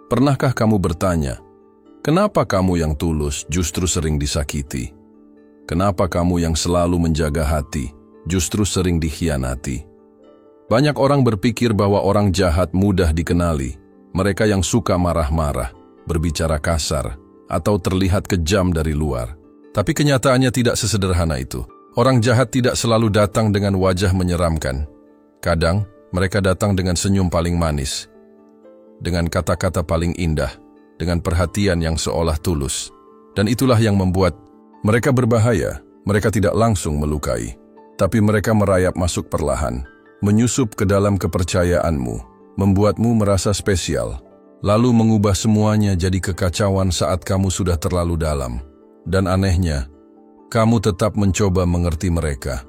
Pernahkah kamu bertanya, kenapa kamu yang tulus justru sering disakiti? Kenapa kamu yang selalu menjaga hati justru sering dikhianati? Banyak orang berpikir bahwa orang jahat mudah dikenali. Mereka yang suka marah-marah, berbicara kasar, atau terlihat kejam dari luar. Tapi kenyataannya tidak sesederhana itu. Orang jahat tidak selalu datang dengan wajah menyeramkan. Kadang, mereka datang dengan senyum paling manis, dengan kata-kata paling indah, dengan perhatian yang seolah tulus. Dan itulah yang membuat mereka berbahaya. Mereka tidak langsung melukai, tapi mereka merayap masuk perlahan, menyusup ke dalam kepercayaanmu, membuatmu merasa spesial, lalu mengubah semuanya jadi kekacauan saat kamu sudah terlalu dalam. Dan anehnya, kamu tetap mencoba mengerti mereka,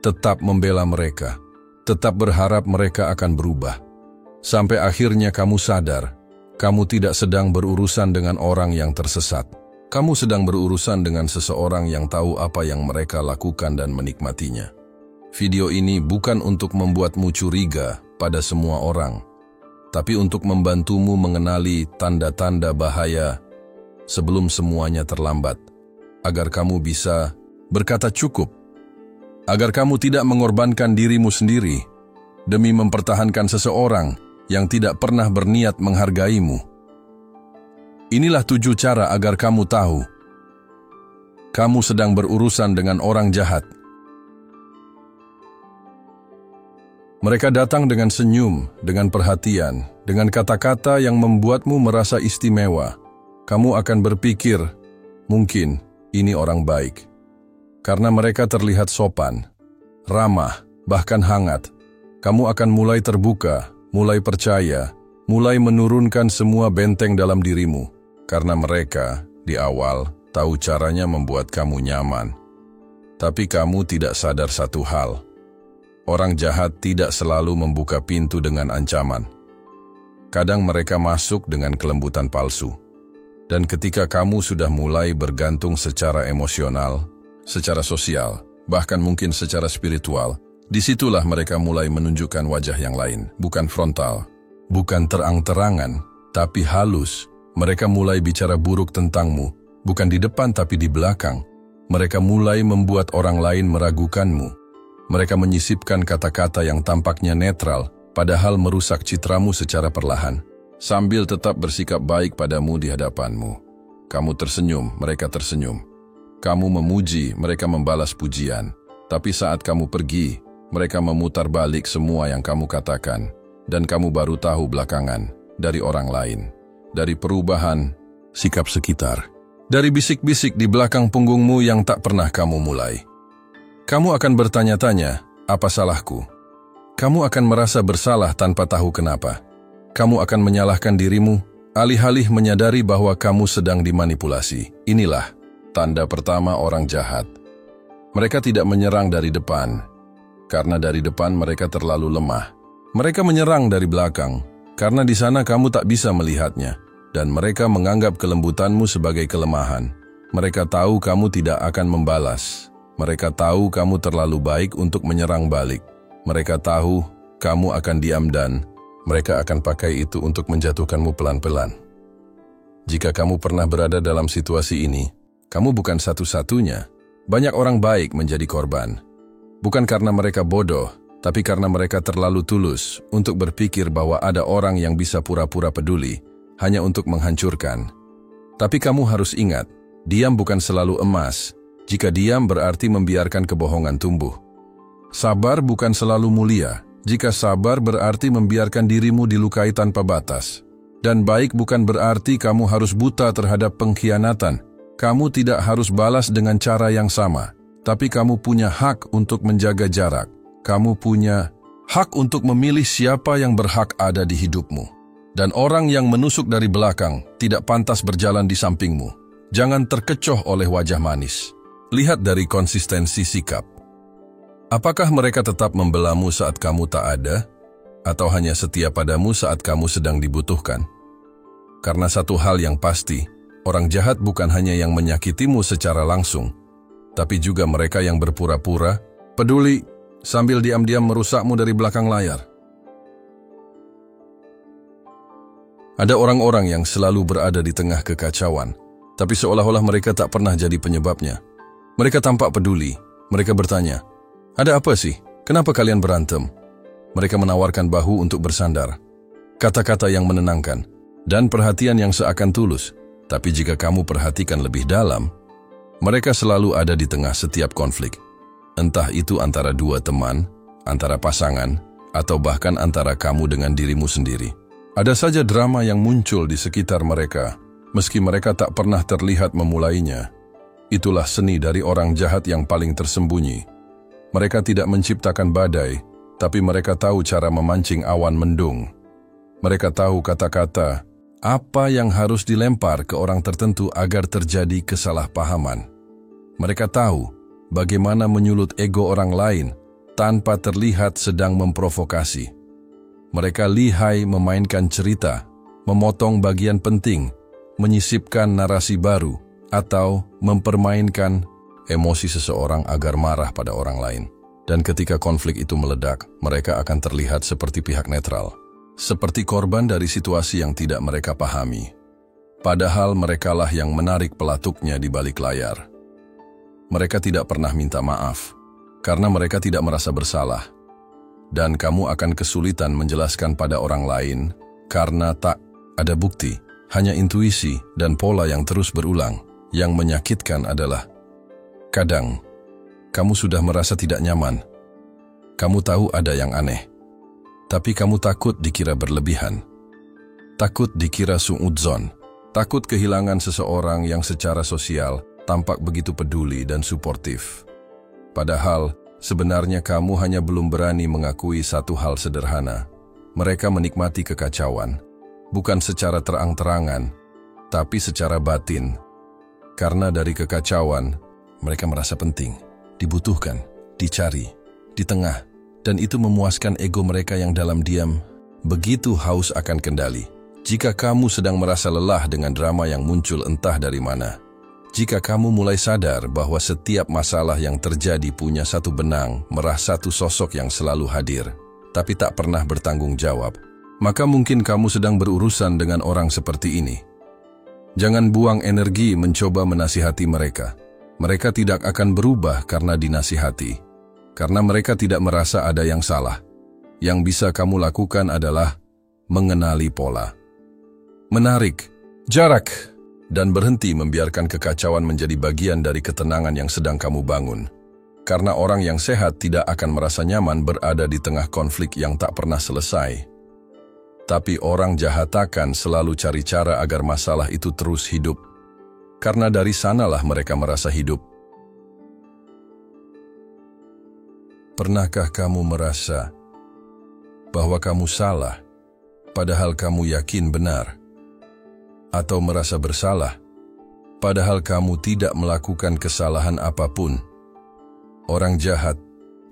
tetap membela mereka, tetap berharap mereka akan berubah. Sampai akhirnya kamu sadar, kamu tidak sedang berurusan dengan orang yang tersesat. Kamu sedang berurusan dengan seseorang yang tahu apa yang mereka lakukan dan menikmatinya. Video ini bukan untuk membuatmu curiga pada semua orang, tapi untuk membantumu mengenali tanda-tanda bahaya sebelum semuanya terlambat, agar kamu bisa berkata cukup, agar kamu tidak mengorbankan dirimu sendiri demi mempertahankan seseorang yang tidak pernah berniat menghargaimu. Inilah 7 cara agar kamu tahu kamu sedang berurusan dengan orang jahat. Mereka datang dengan senyum, dengan perhatian, dengan kata-kata yang membuatmu merasa istimewa. Kamu akan berpikir, mungkin ini orang baik. Karena mereka terlihat sopan, ramah, bahkan hangat. Kamu akan mulai terbuka, mulai percaya, mulai menurunkan semua benteng dalam dirimu. Karena mereka, di awal, tahu caranya membuat kamu nyaman. Tapi kamu tidak sadar satu hal. Orang jahat tidak selalu membuka pintu dengan ancaman. Kadang mereka masuk dengan kelembutan palsu. Dan ketika kamu sudah mulai bergantung secara emosional, secara sosial, bahkan mungkin secara spiritual, disitulah mereka mulai menunjukkan wajah yang lain, bukan frontal, bukan terang-terangan, tapi halus. Mereka mulai bicara buruk tentangmu, bukan di depan tapi di belakang. Mereka mulai membuat orang lain meragukanmu. Mereka menyisipkan kata-kata yang tampaknya netral, padahal merusak citramu secara perlahan, sambil tetap bersikap baik padamu di hadapanmu. Kamu tersenyum, mereka tersenyum. Kamu memuji, mereka membalas pujian. Tapi saat kamu pergi, mereka memutar balik semua yang kamu katakan, dan kamu baru tahu belakangan dari orang lain, dari perubahan sikap sekitar, dari bisik-bisik di belakang punggungmu yang tak pernah kamu mulai. Kamu akan bertanya-tanya, apa salahku? Kamu akan merasa bersalah tanpa tahu kenapa. Kamu akan menyalahkan dirimu, alih-alih menyadari bahwa kamu sedang dimanipulasi. Inilah tanda pertama orang jahat. Mereka tidak menyerang dari depan, karena dari depan mereka terlalu lemah. Mereka menyerang dari belakang, karena di sana kamu tak bisa melihatnya, dan mereka menganggap kelembutanmu sebagai kelemahan. Mereka tahu kamu tidak akan membalas. Mereka tahu kamu terlalu baik untuk menyerang balik. Mereka tahu kamu akan diam dan mereka akan pakai itu untuk menjatuhkanmu pelan-pelan. Jika kamu pernah berada dalam situasi ini, kamu bukan satu-satunya. Banyak orang baik menjadi korban. Bukan karena mereka bodoh, tapi karena mereka terlalu tulus untuk berpikir bahwa ada orang yang bisa pura-pura peduli hanya untuk menghancurkan. Tapi kamu harus ingat, diam bukan selalu emas. Jika diam berarti membiarkan kebohongan tumbuh. Sabar bukan selalu mulia. Jika sabar berarti membiarkan dirimu dilukai tanpa batas. Dan baik bukan berarti kamu harus buta terhadap pengkhianatan. Kamu tidak harus balas dengan cara yang sama. Tapi kamu punya hak untuk menjaga jarak. Kamu punya hak untuk memilih siapa yang berhak ada di hidupmu. Dan orang yang menusuk dari belakang tidak pantas berjalan di sampingmu. Jangan terkecoh oleh wajah manis. Lihat dari konsistensi sikap. Apakah mereka tetap membelamu saat kamu tak ada? Atau hanya setia padamu saat kamu sedang dibutuhkan? Karena satu hal yang pasti, orang jahat bukan hanya yang menyakitimu secara langsung, tapi juga mereka yang berpura-pura, peduli, sambil diam-diam merusakmu dari belakang layar. Ada orang-orang yang selalu berada di tengah kekacauan, tapi seolah-olah mereka tak pernah jadi penyebabnya. Mereka tampak peduli. Mereka bertanya, "Ada apa sih? Kenapa kalian berantem?" Mereka menawarkan bahu untuk bersandar. Kata-kata yang menenangkan dan perhatian yang seakan tulus. Tapi jika kamu perhatikan lebih dalam, mereka selalu ada di tengah setiap konflik. Entah itu antara dua teman, antara pasangan, atau bahkan antara kamu dengan dirimu sendiri. Ada saja drama yang muncul di sekitar mereka, meski mereka tak pernah terlihat memulainya. Itulah seni dari orang jahat yang paling tersembunyi. Mereka tidak menciptakan badai, tapi mereka tahu cara memancing awan mendung. Mereka tahu kata-kata, apa yang harus dilempar ke orang tertentu agar terjadi kesalahpahaman. Mereka tahu bagaimana menyulut ego orang lain tanpa terlihat sedang memprovokasi. Mereka lihai memainkan cerita, memotong bagian penting, menyisipkan narasi baru, atau mempermainkan emosi seseorang agar marah pada orang lain. Dan ketika konflik itu meledak, mereka akan terlihat seperti pihak netral. Seperti korban dari situasi yang tidak mereka pahami. Padahal merekalah yang menarik pelatuknya di balik layar. Mereka tidak pernah minta maaf, karena mereka tidak merasa bersalah. Dan kamu akan kesulitan menjelaskan pada orang lain, karena tak ada bukti, hanya intuisi dan pola yang terus berulang. Yang menyakitkan adalah, kadang, kamu sudah merasa tidak nyaman. Kamu tahu ada yang aneh. Tapi kamu takut dikira berlebihan. Takut dikira suudzon. Takut kehilangan seseorang yang secara sosial tampak begitu peduli dan suportif. Padahal, sebenarnya kamu hanya belum berani mengakui satu hal sederhana. Mereka menikmati kekacauan, bukan secara terang-terangan, tapi secara batin. Karena dari kekacauan, mereka merasa penting, dibutuhkan, dicari, di tengah. Dan itu memuaskan ego mereka yang dalam diam, begitu haus akan kendali. Jika kamu sedang merasa lelah dengan drama yang muncul entah dari mana, jika kamu mulai sadar bahwa setiap masalah yang terjadi punya satu benang, merah satu sosok yang selalu hadir, tapi tak pernah bertanggung jawab, maka mungkin kamu sedang berurusan dengan orang seperti ini. Jangan buang energi mencoba menasihati mereka. Mereka tidak akan berubah karena dinasihati. Karena mereka tidak merasa ada yang salah. Yang bisa kamu lakukan adalah mengenali pola. Menarik, jarak, dan berhenti membiarkan kekacauan menjadi bagian dari ketenangan yang sedang kamu bangun. Karena orang yang sehat tidak akan merasa nyaman berada di tengah konflik yang tak pernah selesai. Tapi orang jahat akan selalu cari cara agar masalah itu terus hidup. Karena dari sanalah mereka merasa hidup. Pernahkah kamu merasa bahwa kamu salah, padahal kamu yakin benar? Atau merasa bersalah, padahal kamu tidak melakukan kesalahan apapun? Orang jahat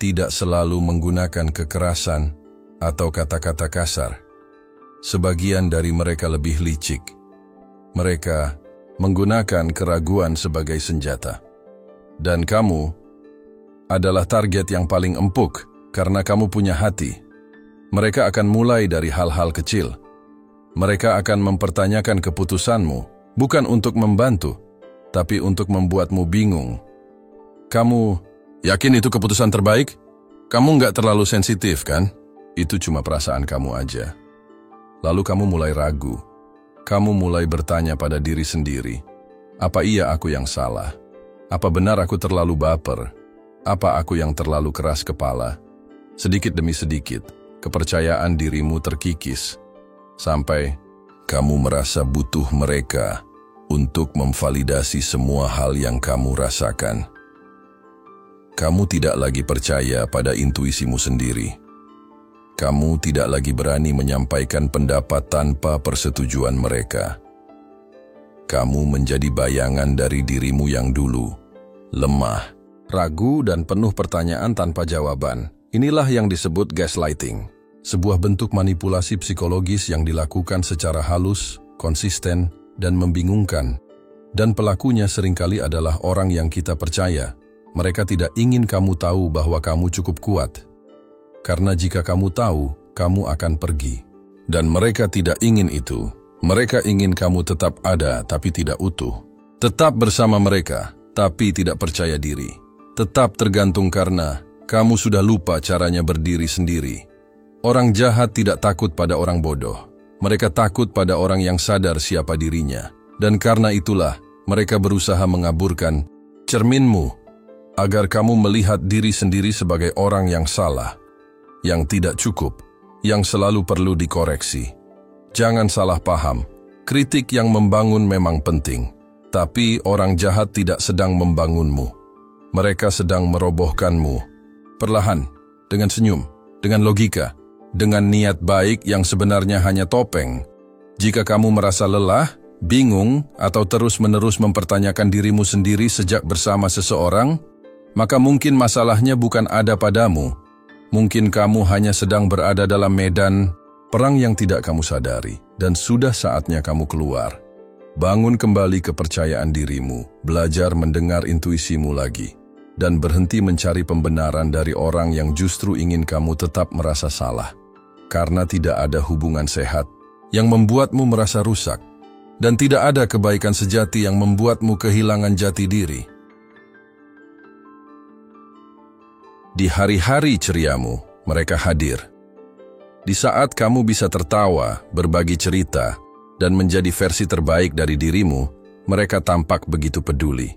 tidak selalu menggunakan kekerasan atau kata-kata kasar. Sebagian dari mereka lebih licik. Mereka menggunakan keraguan sebagai senjata. Dan kamu adalah target yang paling empuk karena kamu punya hati. Mereka akan mulai dari hal-hal kecil. Mereka akan mempertanyakan keputusanmu, bukan untuk membantu, tapi untuk membuatmu bingung. Kamu yakin itu keputusan terbaik? Kamu nggak terlalu sensitif, kan? Itu cuma perasaan kamu aja. Lalu kamu mulai ragu. Kamu mulai bertanya pada diri sendiri, apa iya aku yang salah? Apa benar aku terlalu baper? Apa aku yang terlalu keras kepala? Sedikit demi sedikit, kepercayaan dirimu terkikis, sampai kamu merasa butuh mereka untuk memvalidasi semua hal yang kamu rasakan. Kamu tidak lagi percaya pada intuisimu sendiri. Kamu tidak lagi berani menyampaikan pendapat tanpa persetujuan mereka. Kamu menjadi bayangan dari dirimu yang dulu, lemah, ragu dan penuh pertanyaan tanpa jawaban. Inilah yang disebut gaslighting, sebuah bentuk manipulasi psikologis yang dilakukan secara halus, konsisten, dan membingungkan. Dan pelakunya seringkali adalah orang yang kita percaya. Mereka tidak ingin kamu tahu bahwa kamu cukup kuat. Karena jika kamu tahu, kamu akan pergi. Dan mereka tidak ingin itu. Mereka ingin kamu tetap ada tapi tidak utuh. Tetap bersama mereka tapi tidak percaya diri. Tetap tergantung karena kamu sudah lupa caranya berdiri sendiri. Orang jahat tidak takut pada orang bodoh. Mereka takut pada orang yang sadar siapa dirinya. Dan karena itulah mereka berusaha mengaburkan cerminmu agar kamu melihat diri sendiri sebagai orang yang salah, yang tidak cukup, yang selalu perlu dikoreksi. Jangan salah paham, kritik yang membangun memang penting, tapi orang jahat tidak sedang membangunmu. Mereka sedang merobohkanmu, perlahan, dengan senyum, dengan logika, dengan niat baik yang sebenarnya hanya topeng. Jika kamu merasa lelah, bingung, atau terus-menerus mempertanyakan dirimu sendiri sejak bersama seseorang, maka mungkin masalahnya bukan ada padamu. Mungkin kamu hanya sedang berada dalam medan perang yang tidak kamu sadari, dan sudah saatnya kamu keluar. Bangun kembali kepercayaan dirimu, belajar mendengar intuisimu lagi, dan berhenti mencari pembenaran dari orang yang justru ingin kamu tetap merasa salah. Karena tidak ada hubungan sehat yang membuatmu merasa rusak, dan tidak ada kebaikan sejati yang membuatmu kehilangan jati diri. Di hari-hari ceriamu, mereka hadir. Di saat kamu bisa tertawa, berbagi cerita, dan menjadi versi terbaik dari dirimu, mereka tampak begitu peduli.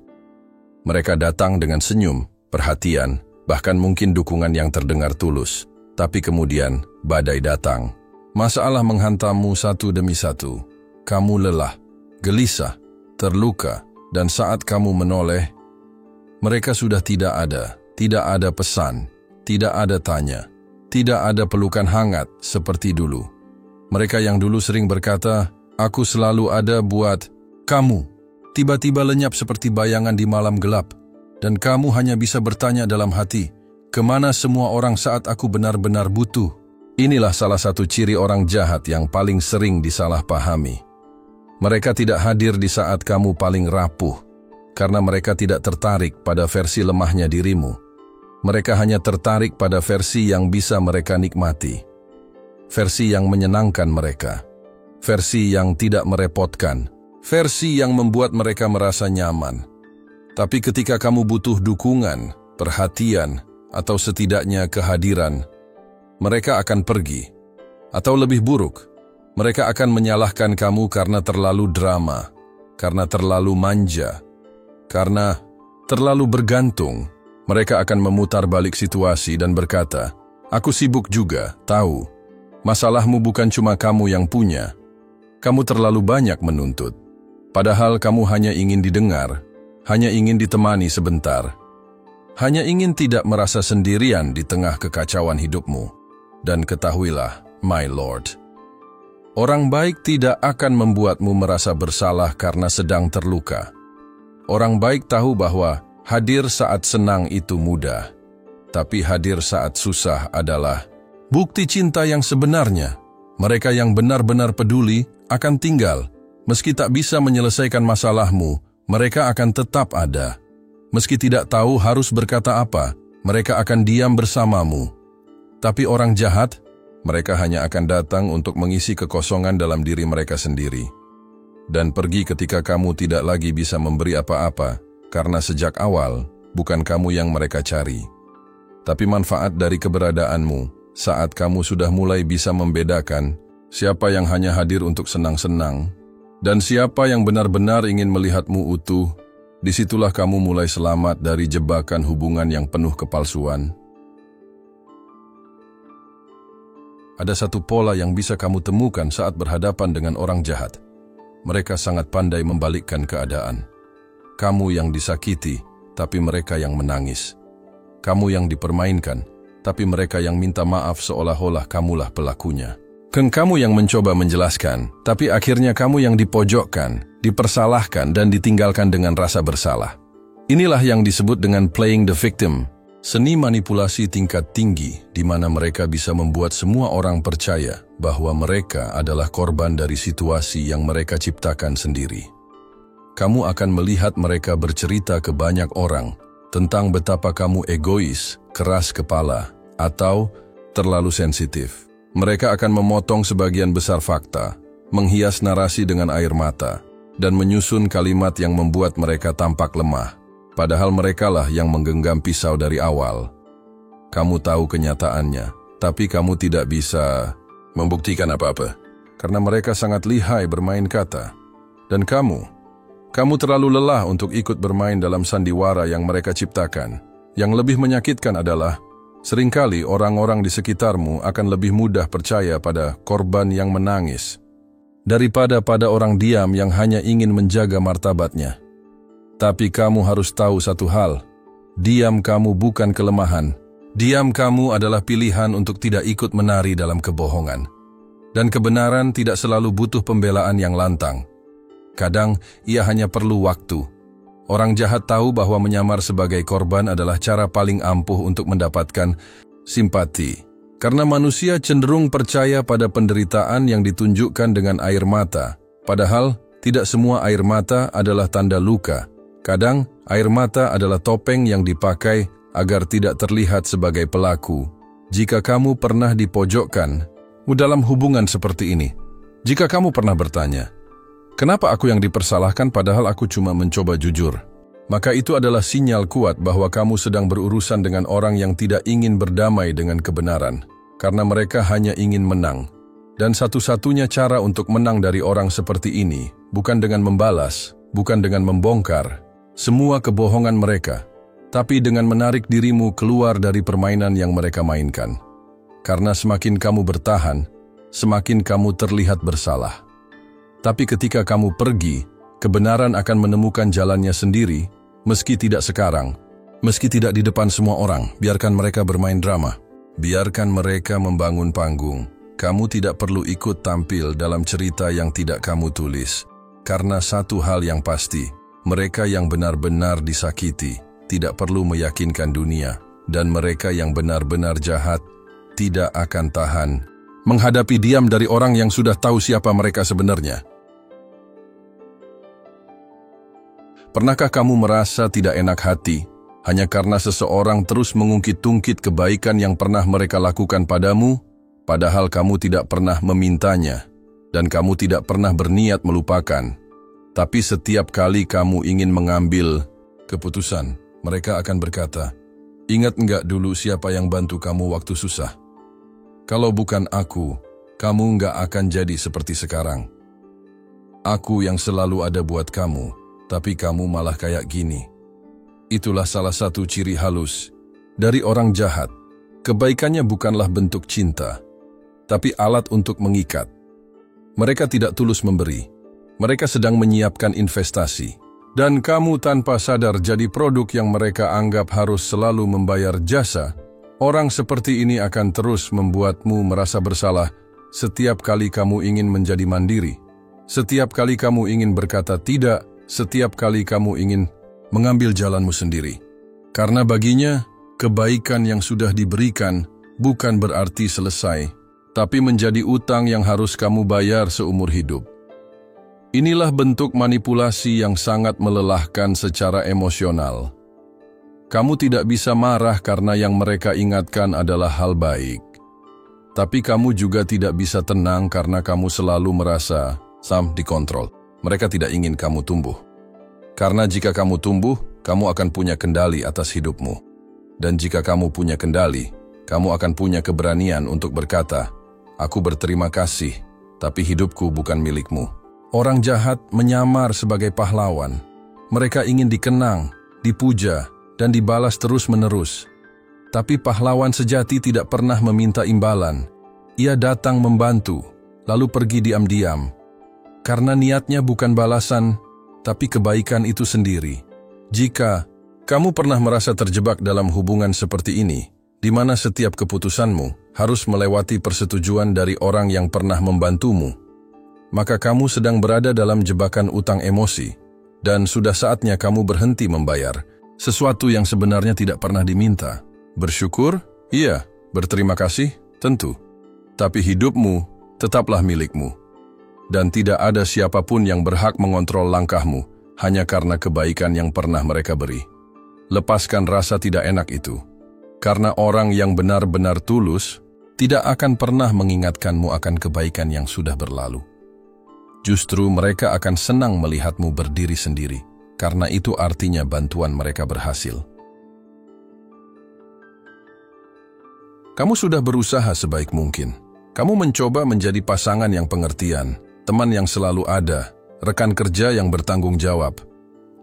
Mereka datang dengan senyum, perhatian, bahkan mungkin dukungan yang terdengar tulus. Tapi kemudian, badai datang. Masalah menghantammu satu demi satu. Kamu lelah, gelisah, terluka, dan saat kamu menoleh, mereka sudah tidak ada. Tidak ada pesan, tidak ada tanya, tidak ada pelukan hangat seperti dulu. Mereka yang dulu sering berkata, "Aku selalu ada buat kamu," tiba-tiba lenyap seperti bayangan di malam gelap, dan kamu hanya bisa bertanya dalam hati, "Kemana semua orang saat aku benar-benar butuh?" Inilah salah satu ciri orang jahat yang paling sering disalahpahami. Mereka tidak hadir di saat kamu paling rapuh, karena mereka tidak tertarik pada versi lemahnya dirimu. Mereka hanya tertarik pada versi yang bisa mereka nikmati. Versi yang menyenangkan mereka. Versi yang tidak merepotkan. Versi yang membuat mereka merasa nyaman. Tapi ketika kamu butuh dukungan, perhatian, atau setidaknya kehadiran, mereka akan pergi. Atau lebih buruk, mereka akan menyalahkan kamu karena terlalu drama, karena terlalu manja, karena terlalu bergantung. Mereka akan memutar balik situasi dan berkata, "Aku sibuk juga, tahu. Masalahmu bukan cuma kamu yang punya. Kamu terlalu banyak menuntut. Padahal kamu hanya ingin didengar, hanya ingin ditemani sebentar. Hanya ingin tidak merasa sendirian di tengah kekacauan hidupmu. Dan ketahuilah, my lord, orang baik tidak akan membuatmu merasa bersalah karena sedang terluka. Orang baik tahu bahwa hadir saat senang itu mudah, tapi hadir saat susah adalah bukti cinta yang sebenarnya. Mereka yang benar-benar peduli akan tinggal. Meski tak bisa menyelesaikan masalahmu, mereka akan tetap ada. Meski tidak tahu harus berkata apa, mereka akan diam bersamamu. Tapi orang jahat, mereka hanya akan datang untuk mengisi kekosongan dalam diri mereka sendiri. Dan pergi ketika kamu tidak lagi bisa memberi apa-apa, karena sejak awal, bukan kamu yang mereka cari. Tapi manfaat dari keberadaanmu, saat kamu sudah mulai bisa membedakan siapa yang hanya hadir untuk senang-senang, dan siapa yang benar-benar ingin melihatmu utuh, disitulah kamu mulai selamat dari jebakan hubungan yang penuh kepalsuan. Ada satu pola yang bisa kamu temukan saat berhadapan dengan orang jahat. Mereka sangat pandai membalikkan keadaan. Kamu yang disakiti, tapi mereka yang menangis. Kamu yang dipermainkan, tapi mereka yang minta maaf seolah-olah kamulah pelakunya. Kamu yang mencoba menjelaskan, tapi akhirnya kamu yang dipojokkan, dipersalahkan, dan ditinggalkan dengan rasa bersalah. Inilah yang disebut dengan playing the victim, seni manipulasi tingkat tinggi di mana mereka bisa membuat semua orang percaya bahwa mereka adalah korban dari situasi yang mereka ciptakan sendiri. Kamu akan melihat mereka bercerita ke banyak orang tentang betapa kamu egois, keras kepala, atau terlalu sensitif. Mereka akan memotong sebagian besar fakta, menghias narasi dengan air mata, dan menyusun kalimat yang membuat mereka tampak lemah, padahal merekalah yang menggenggam pisau dari awal. Kamu tahu kenyataannya, tapi kamu tidak bisa membuktikan apa-apa, karena mereka sangat lihai bermain kata. Dan kamu terlalu lelah untuk ikut bermain dalam sandiwara yang mereka ciptakan. Yang lebih menyakitkan adalah, seringkali orang-orang di sekitarmu akan lebih mudah percaya pada korban yang menangis, daripada pada orang diam yang hanya ingin menjaga martabatnya. Tapi kamu harus tahu satu hal, diam kamu bukan kelemahan. Diam kamu adalah pilihan untuk tidak ikut menari dalam kebohongan. Dan kebenaran tidak selalu butuh pembelaan yang lantang. Kadang ia hanya perlu waktu. Orang jahat tahu bahwa menyamar sebagai korban adalah cara paling ampuh untuk mendapatkan simpati. Karena manusia cenderung percaya pada penderitaan yang ditunjukkan dengan air mata. Padahal tidak semua air mata adalah tanda luka. Kadang air mata adalah topeng yang dipakai agar tidak terlihat sebagai pelaku. Jika kamu pernah dipojokkan dalam hubungan seperti ini, jika kamu pernah bertanya, kenapa aku yang dipersalahkan padahal aku cuma mencoba jujur? Maka itu adalah sinyal kuat bahwa kamu sedang berurusan dengan orang yang tidak ingin berdamai dengan kebenaran, karena mereka hanya ingin menang. Dan satu-satunya cara untuk menang dari orang seperti ini, bukan dengan membalas, bukan dengan membongkar semua kebohongan mereka, tapi dengan menarik dirimu keluar dari permainan yang mereka mainkan. Karena semakin kamu bertahan, semakin kamu terlihat bersalah. Tapi ketika kamu pergi, kebenaran akan menemukan jalannya sendiri, meski tidak sekarang, meski tidak di depan semua orang. Biarkan mereka bermain drama. Biarkan mereka membangun panggung. Kamu tidak perlu ikut tampil dalam cerita yang tidak kamu tulis. Karena satu hal yang pasti, mereka yang benar-benar disakiti tidak perlu meyakinkan dunia, dan mereka yang benar-benar jahat tidak akan tahan menghadapi diam dari orang yang sudah tahu siapa mereka sebenarnya. Pernahkah kamu merasa tidak enak hati hanya karena seseorang terus mengungkit-ungkit kebaikan yang pernah mereka lakukan padamu, padahal kamu tidak pernah memintanya, dan kamu tidak pernah berniat melupakan? Tapi setiap kali kamu ingin mengambil keputusan, mereka akan berkata, ingat enggak dulu siapa yang bantu kamu waktu susah? Kalau bukan aku, kamu enggak akan jadi seperti sekarang. Aku yang selalu ada buat kamu, tapi kamu malah kayak gini. Itulah salah satu ciri halus dari orang jahat. Kebaikannya bukanlah bentuk cinta, tapi alat untuk mengikat. Mereka tidak tulus memberi. Mereka sedang menyiapkan investasi. Dan kamu tanpa sadar jadi produk yang mereka anggap harus selalu membayar jasa. Orang seperti ini akan terus membuatmu merasa bersalah setiap kali kamu ingin menjadi mandiri. Setiap kali kamu ingin berkata tidak, setiap kali kamu ingin mengambil jalanmu sendiri. Karena baginya, kebaikan yang sudah diberikan bukan berarti selesai, tapi menjadi utang yang harus kamu bayar seumur hidup. Inilah bentuk manipulasi yang sangat melelahkan secara emosional. Kamu tidak bisa marah karena yang mereka ingatkan adalah hal baik. Tapi kamu juga tidak bisa tenang karena kamu selalu merasa dikontrol. Mereka tidak ingin kamu tumbuh. Karena jika kamu tumbuh, kamu akan punya kendali atas hidupmu. Dan jika kamu punya kendali, kamu akan punya keberanian untuk berkata, aku berterima kasih, tapi hidupku bukan milikmu. Orang jahat menyamar sebagai pahlawan. Mereka ingin dikenang, dipuja, dan dibalas terus-menerus. Tapi pahlawan sejati tidak pernah meminta imbalan. Ia datang membantu, lalu pergi diam-diam. Karena niatnya bukan balasan, tapi kebaikan itu sendiri. Jika kamu pernah merasa terjebak dalam hubungan seperti ini, di mana setiap keputusanmu harus melewati persetujuan dari orang yang pernah membantumu, maka kamu sedang berada dalam jebakan utang emosi, dan sudah saatnya kamu berhenti membayar sesuatu yang sebenarnya tidak pernah diminta. Bersyukur? Iya. Berterima kasih? Tentu. Tapi hidupmu tetaplah milikmu. Dan tidak ada siapapun yang berhak mengontrol langkahmu hanya karena kebaikan yang pernah mereka beri. Lepaskan rasa tidak enak itu. Karena orang yang benar-benar tulus tidak akan pernah mengingatkanmu akan kebaikan yang sudah berlalu. Justru mereka akan senang melihatmu berdiri sendiri, karena itu artinya bantuan mereka berhasil. Kamu sudah berusaha sebaik mungkin. Kamu mencoba menjadi pasangan yang pengertian, teman yang selalu ada, rekan kerja yang bertanggung jawab,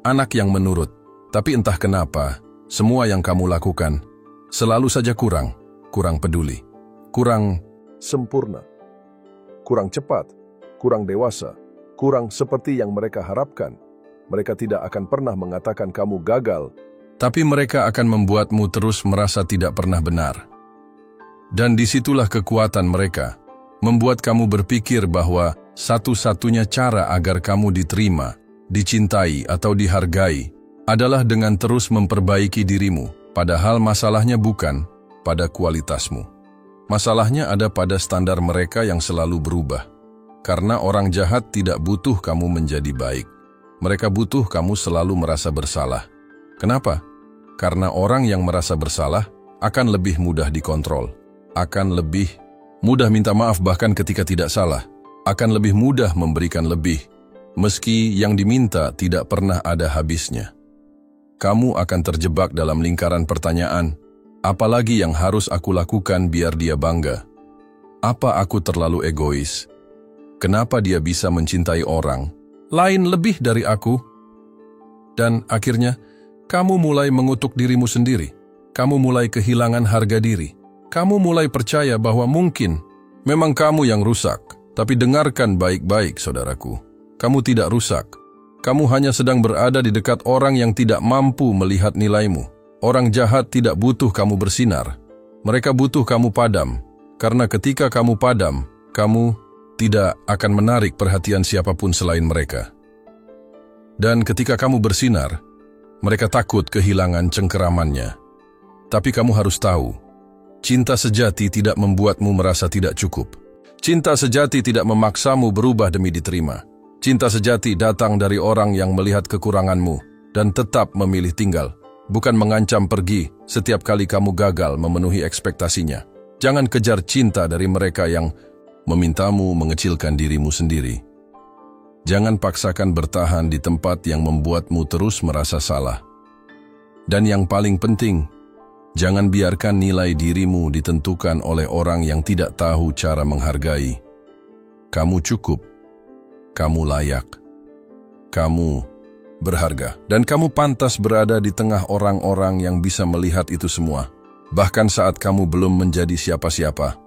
anak yang menurut. Tapi entah kenapa, semua yang kamu lakukan selalu saja kurang peduli, kurang sempurna, kurang cepat, kurang dewasa, kurang seperti yang mereka harapkan. Mereka tidak akan pernah mengatakan kamu gagal, tapi mereka akan membuatmu terus merasa tidak pernah benar. Dan disitulah kekuatan mereka, membuat kamu berpikir bahwa satu-satunya cara agar kamu diterima, dicintai atau dihargai adalah dengan terus memperbaiki dirimu, padahal masalahnya bukan pada kualitasmu. Masalahnya ada pada standar mereka yang selalu berubah. Karena orang jahat tidak butuh kamu menjadi baik. Mereka butuh kamu selalu merasa bersalah. Kenapa? Karena orang yang merasa bersalah akan lebih mudah dikontrol, akan lebih mudah minta maaf bahkan ketika tidak salah, akan lebih mudah memberikan lebih, meski yang diminta tidak pernah ada habisnya. Kamu akan terjebak dalam lingkaran pertanyaan, apalagi yang harus aku lakukan biar dia bangga? Apa aku terlalu egois? Kenapa dia bisa mencintai orang lain lebih dari aku? Dan akhirnya, kamu mulai mengutuk dirimu sendiri. Kamu mulai kehilangan harga diri. Kamu mulai percaya bahwa mungkin memang kamu yang rusak. Tapi dengarkan baik-baik, saudaraku. Kamu tidak rusak. Kamu hanya sedang berada di dekat orang yang tidak mampu melihat nilaimu. Orang jahat tidak butuh kamu bersinar. Mereka butuh kamu padam. Karena ketika kamu padam, kamu tidak akan menarik perhatian siapapun selain mereka. Dan ketika kamu bersinar, mereka takut kehilangan cengkeramannya. Tapi kamu harus tahu, cinta sejati tidak membuatmu merasa tidak cukup. Cinta sejati tidak memaksamu berubah demi diterima. Cinta sejati datang dari orang yang melihat kekuranganmu dan tetap memilih tinggal, bukan mengancam pergi setiap kali kamu gagal memenuhi ekspektasinya. Jangan kejar cinta dari mereka yang memintamu mengecilkan dirimu sendiri. Jangan paksakan bertahan di tempat yang membuatmu terus merasa salah. Dan yang paling penting, jangan biarkan nilai dirimu ditentukan oleh orang yang tidak tahu cara menghargai. Kamu cukup, kamu layak, kamu berharga, dan kamu pantas berada di tengah orang-orang yang bisa melihat itu semua. Bahkan saat kamu belum menjadi siapa-siapa,